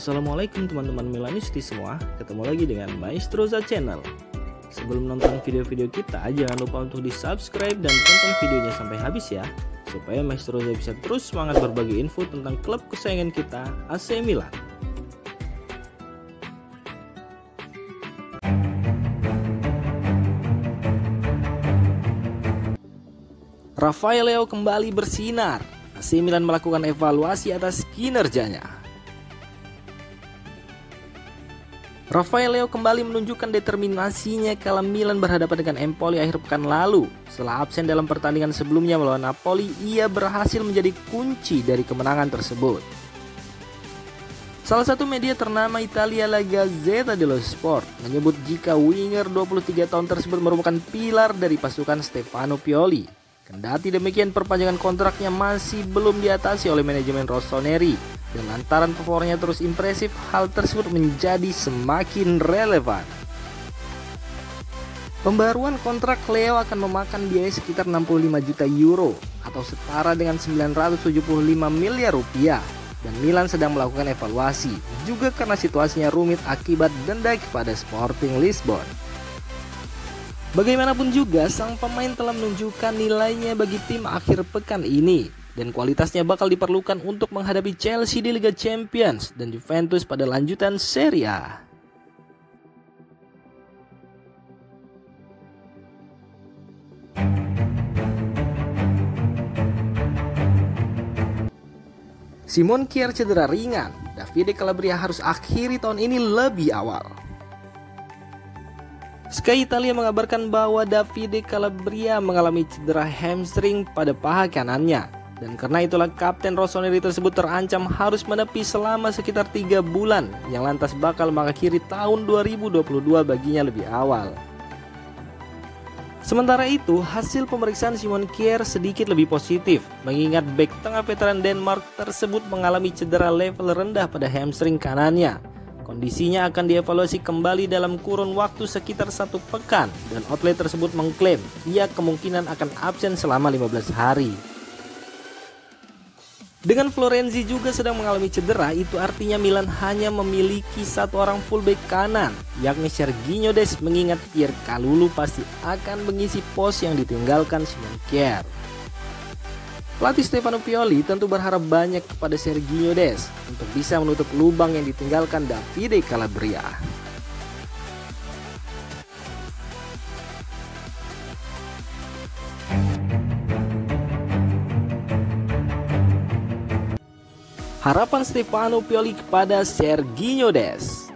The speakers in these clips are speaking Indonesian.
Assalamualaikum teman-teman Milanisti semua, ketemu lagi dengan Maestroza Channel. Sebelum nonton video-video kita, jangan lupa untuk di subscribe dan tonton videonya sampai habis ya, supaya Maestroza bisa terus semangat berbagi info tentang klub kesayangan kita, AC Milan. Rafael Leao kembali bersinar. AC Milan melakukan evaluasi atas kinerjanya. Rafael Leao kembali menunjukkan determinasinya kala Milan berhadapan dengan Empoli akhir pekan lalu. Setelah absen dalam pertandingan sebelumnya melawan Napoli, ia berhasil menjadi kunci dari kemenangan tersebut. Salah satu media ternama Italia, La Gazzetta dello Sport, menyebut jika winger 23 tahun tersebut merupakan pilar dari pasukan Stefano Pioli. Kendati demikian, perpanjangan kontraknya masih belum diatasi oleh manajemen Rossoneri. Dan lantaran performanya terus impresif, hal tersebut menjadi semakin relevan. Pembaruan kontrak Leo akan memakan biaya sekitar 65 juta euro atau setara dengan 975 miliar rupiah. Dan Milan sedang melakukan evaluasi, juga karena situasinya rumit akibat denda kepada Sporting Lisbon. Bagaimanapun juga, sang pemain telah menunjukkan nilainya bagi tim akhir pekan ini. Dan kualitasnya bakal diperlukan untuk menghadapi Chelsea di Liga Champions dan Juventus pada lanjutan Serie A. Simon Kjaer cedera ringan. Davide Calabria harus akhiri tahun ini lebih awal. Sky Italia mengabarkan bahwa Davide Calabria mengalami cedera hamstring pada paha kanannya. Dan karena itulah kapten Rossoneri tersebut terancam harus menepi selama sekitar 3 bulan yang lantas bakal mengakhiri tahun 2022 baginya lebih awal. Sementara itu, hasil pemeriksaan Simon Kjaer sedikit lebih positif, mengingat bek tengah veteran Denmark tersebut mengalami cedera level rendah pada hamstring kanannya. Kondisinya akan dievaluasi kembali dalam kurun waktu sekitar 1 pekan dan outlet tersebut mengklaim ia kemungkinan akan absen selama 15 hari. Dengan Florenzi juga sedang mengalami cedera, itu artinya Milan hanya memiliki 1 orang fullback kanan, yakni Serginho Dest, mengingat Pierre Kalulu pasti akan mengisi pos yang ditinggalkan Simon Kjaer. Pelatih Stefano Pioli tentu berharap banyak kepada Serginho Dest untuk bisa menutup lubang yang ditinggalkan Davide Calabria. Harapan Stefano Pioli kepada Serginho Dest.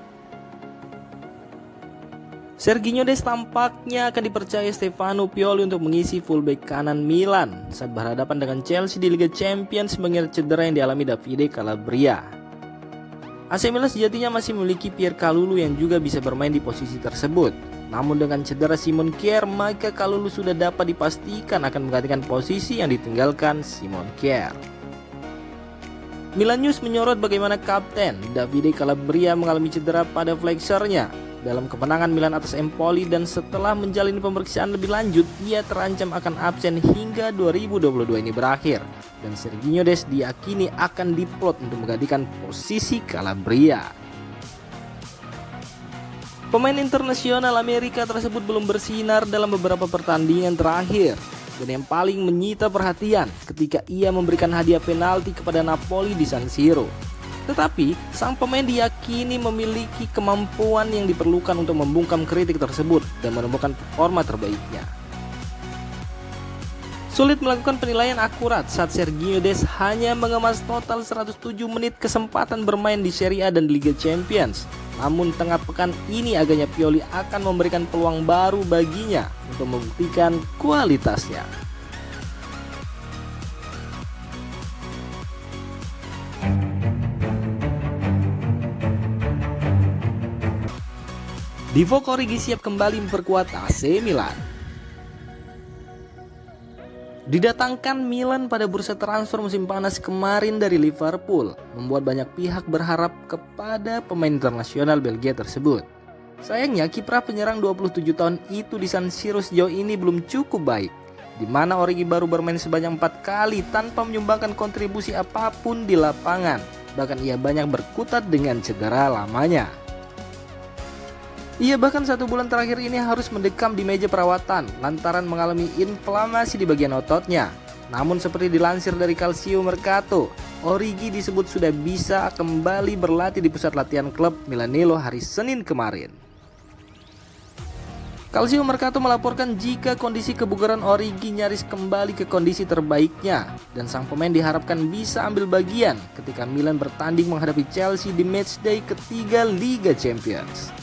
Serginho Dest tampaknya akan dipercaya Stefano Pioli untuk mengisi fullback kanan Milan saat berhadapan dengan Chelsea di Liga Champions mengingat cedera yang dialami Davide Calabria. AC Milan sejatinya masih memiliki Pierre Kalulu yang juga bisa bermain di posisi tersebut. Namun dengan cedera Simon Kjaer, maka Kalulu sudah dapat dipastikan akan menggantikan posisi yang ditinggalkan Simon Kjaer. Milan News menyorot bagaimana kapten Davide Calabria mengalami cedera pada flexornya dalam kemenangan Milan atas Empoli, dan setelah menjalani pemeriksaan lebih lanjut, ia terancam akan absen hingga 2022 ini berakhir. Dan Serginho Dest diyakini akan diplot untuk menggantikan posisi Calabria. Pemain internasional Amerika tersebut belum bersinar dalam beberapa pertandingan terakhir. Dan yang paling menyita perhatian ketika ia memberikan hadiah penalti kepada Napoli di San Siro. Tetapi, sang pemain diyakini memiliki kemampuan yang diperlukan untuk membungkam kritik tersebut dan menemukan performa terbaiknya. Sulit melakukan penilaian akurat saat Serginho Dest hanya mengemas total 107 menit kesempatan bermain di Serie A dan Liga Champions. Namun tengah pekan ini agaknya Pioli akan memberikan peluang baru baginya untuk membuktikan kualitasnya. Divock Origi siap kembali memperkuat AC Milan. Didatangkan Milan pada bursa transfer musim panas kemarin dari Liverpool, membuat banyak pihak berharap kepada pemain internasional Belgia tersebut. Sayangnya kiprah penyerang 27 tahun itu di San Siro sejauh ini belum cukup baik, di mana Origi baru bermain sebanyak 4 kali tanpa menyumbangkan kontribusi apapun di lapangan. bahkan ia banyak berkutat dengan cedera lamanya. Ia bahkan 1 bulan terakhir ini harus mendekam di meja perawatan lantaran mengalami inflamasi di bagian ototnya. Namun seperti dilansir dari Calcio Mercato, Origi disebut sudah bisa kembali berlatih di pusat latihan klub Milanello hari Senin kemarin. Calcio Mercato melaporkan jika kondisi kebugaran Origi nyaris kembali ke kondisi terbaiknya dan sang pemain diharapkan bisa ambil bagian ketika Milan bertanding menghadapi Chelsea di matchday ketiga Liga Champions.